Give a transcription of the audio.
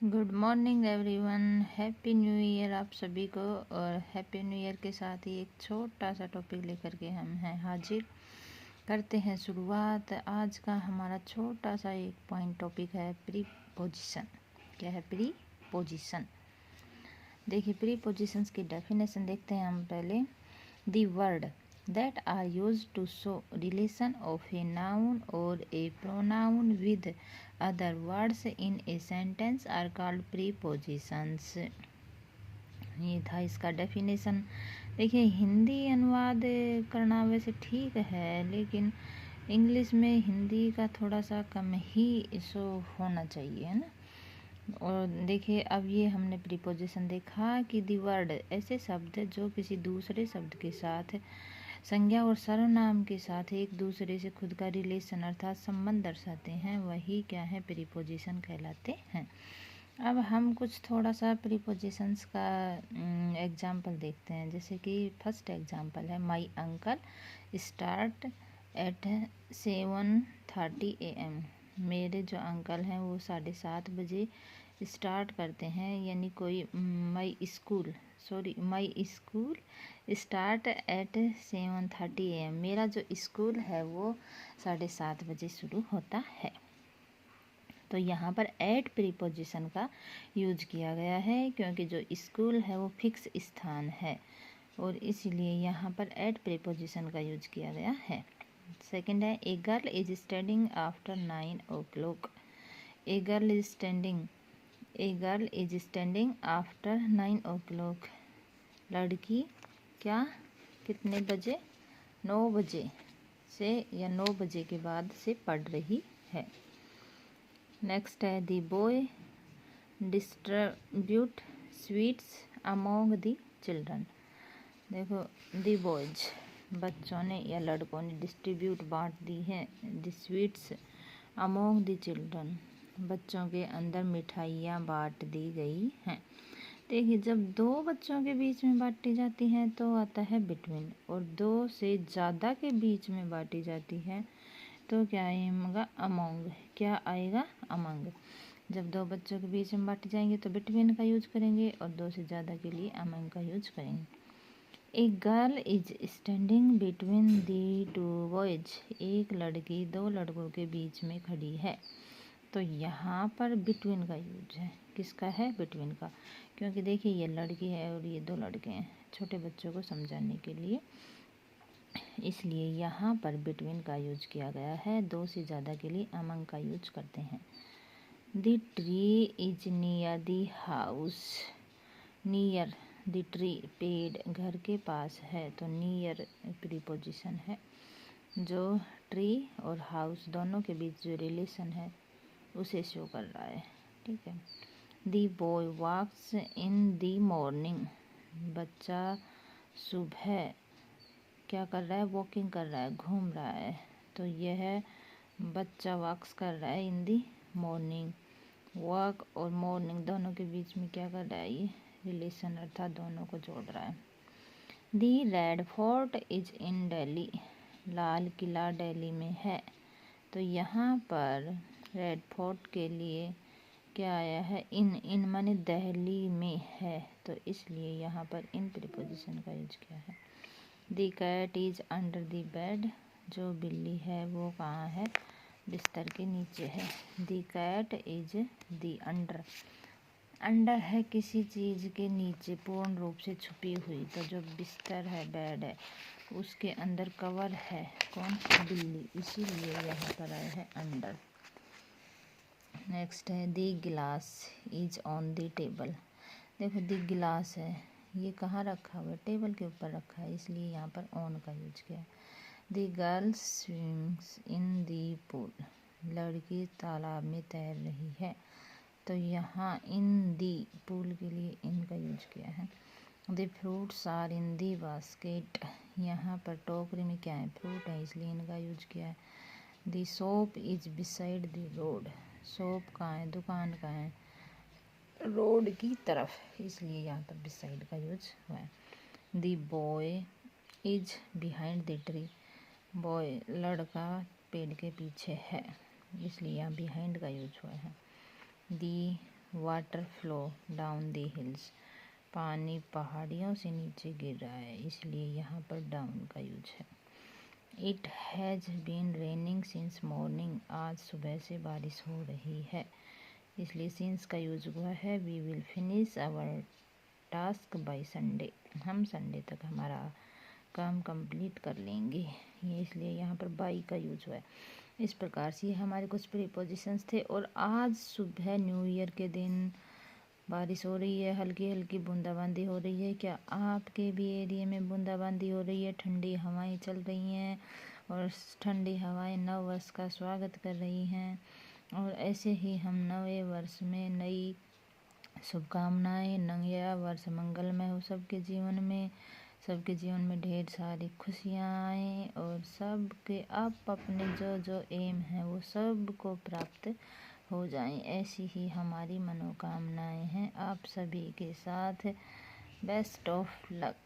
Good morning everyone, happy new year आप सभी को। और हैप्पी न्यू ईयर के साथ ही एक छोटा सा टॉपिक लेकर के हम हैं हाजिर। करते हैं शुरुआत। आज का हमारा छोटा सा एक पॉइंट टॉपिक है प्रीपोजिशन। क्या है प्रीपोजिशन? देखिए, प्रीपोजिशंस की डेफिनेशन देखते हैं हम पहले। The word that are used to show relation of a noun or a pronoun with other words in a sentence are called prepositions। ये था इसका डेफिनेशन। देखिए, हिंदी अनुवाद करना वैसे ठीक है, लेकिन इंग्लिश में हिंदी का थोड़ा सा कम ही शो होना चाहिए, है ना। और देखिए, अब ये हमने प्रीपोजिशन देखा कि दी वर्ड ऐसे शब्द जो किसी दूसरे शब्द के साथ संज्ञा और सर्वनाम के साथ एक दूसरे से खुद का रिलेशन अर्थात संबंध दर्शाते हैं, वही क्या है, प्रीपोजिशन कहलाते हैं। अब हम कुछ थोड़ा सा प्रीपोजिशंस का एग्जाम्पल देखते हैं। जैसे कि फर्स्ट एग्जाम्पल है, my uncle start at 7:30 AM। मेरे जो अंकल हैं वो 7:30 बजे स्टार्ट करते हैं, यानी कोई my school start at 7:30 AM। मेरा जो स्कूल है वो 7:30 बजे शुरू होता है। तो यहाँ पर एट प्रीपोजिशन का यूज किया गया है, क्योंकि जो स्कूल है वो फिक्स स्थान है और इसीलिए यहाँ पर एट प्रीपोजिशन का यूज किया गया है। सेकंड है, ए girl is studying after 9 o'clock। A girl is standing after 9 o'clock। लड़की क्या कितने बजे, 9 बजे से या 9 बजे के बाद से पढ़ रही है। नेक्स्ट है, the boy distribute sweets among the children. देखो, दी बॉयज बच्चों ने या लड़कों ने डिस्ट्रीब्यूट बांट दी है दी स्वीट्स अमोंग दी चिल्ड्रन। बच्चों के अंदर मिठाइयाँ बांट दी गई हैं। देखिए, जब दो बच्चों के बीच में बांटी जाती हैं तो आता है बिटवीन, और दो से ज़्यादा के बीच में बांटी जाती है तो क्या आएगा, अमोंग। क्या आएगा, अमंग। जब दो बच्चों के बीच में बांटी जाएंगे तो बिटवीन का यूज करेंगे, और दो से ज़्यादा के लिए अमंग का यूज करेंगे। A girl is standing between the two boys. एक लड़की दो लड़कों के बीच में खड़ी है। तो यहाँ पर बिटवीन का यूज है। किसका है, बिटवीन का, क्योंकि देखिए ये लड़की है और ये दो लड़के हैं, छोटे बच्चों को समझाने के लिए, इसलिए यहाँ पर बिटवीन का यूज किया गया है। दो से ज़्यादा के लिए अमंग का यूज करते हैं। The tree is near the house. Near the tree, पेड़ घर के पास है, तो नियर प्रीपोजिशन है जो ट्री और हाउस दोनों के बीच जो रिलेशन है उसे शो कर रहा है। ठीक है। The boy walks in the morning. बच्चा सुबह क्या कर रहा है, वॉकिंग कर रहा है, घूम रहा है। तो यह बच्चा वॉक्स कर रहा है इन दी मॉर्निंग। वॉक और मॉर्निंग दोनों के बीच में क्या कर रहा है, ये रिलेशन अर्थात दोनों को जोड़ रहा है। The red fort is in Delhi. Lal Qila Delhi में है। तो यहाँ पर रेड फोर्ट के लिए क्या आया है, इन माने दिल्ली में है, तो इसलिए यहाँ पर इन प्रीपोजिशन का यूज किया है। The cat is under the bed. जो बिल्ली है वो कहाँ है, बिस्तर के नीचे है। The cat is the under. Under है किसी चीज़ के नीचे, पूर्ण रूप से छुपी हुई, तो जो बिस्तर है, बेड है, उसके अंदर कवर है कौन, बिल्ली, इसीलिए यहाँ पर आया है अंडर। नेक्स्ट है, दी गिलास इज ऑन दी टेबल। देखो, दी गिलास है, ये कहाँ रखा हुआ है, टेबल के ऊपर रखा है, इसलिए यहाँ पर ऑन का यूज किया। दी गर्ल्स स्विम्स इन दी पूल। लड़की तालाब में तैर रही है, तो यहाँ इन दी पूल के लिए इन का यूज किया है। The fruits are in the basket. यहाँ पर टोकरी में क्या है, फ्रूट है, इसलिए इनका यूज किया है। The shop is beside the road. Shop कहाँ है, दुकान कहाँ है, रोड की तरफ, इसलिए यहाँ पर बिसाइड का यूज हुआ है। The boy is behind the tree. Boy लड़का पेड़ के पीछे है, इसलिए यहाँ बिहाइंड का यूज हुआ है। The water flow down the hills, पानी पहाड़ियों से नीचे गिर रहा है, इसलिए यहाँ पर डाउन का यूज है। It has been raining since morning, आज सुबह से बारिश हो रही है, इसलिए सिंस का यूज हुआ है। We will finish our task by Sunday, हम संडे तक हमारा काम कंप्लीट कर लेंगे, ये इसलिए यहाँ पर बाई का यूज हुआ है। इस प्रकार से हमारे कुछ प्रीपोजिशंस थे। और आज सुबह न्यू ईयर के दिन बारिश हो रही है, हल्की हल्की बूंदाबांदी हो रही है। क्या आपके भी एरिया में बूंदाबांदी हो रही है? ठंडी हवाएं चल रही हैं और ठंडी हवाएं नव वर्ष का स्वागत कर रही हैं। और ऐसे ही हम नए वर्ष में नई शुभकामनाएं, नया वर्ष मंगलमय हो सबके जीवन में, सबके जीवन में ढेर सारी खुशियाँ आएँ और सबके आप अपने जो जो एम हैं वो सब को प्राप्त हो जाएं। ऐसी ही हमारी मनोकामनाएं हैं आप सभी के साथ। Best of luck.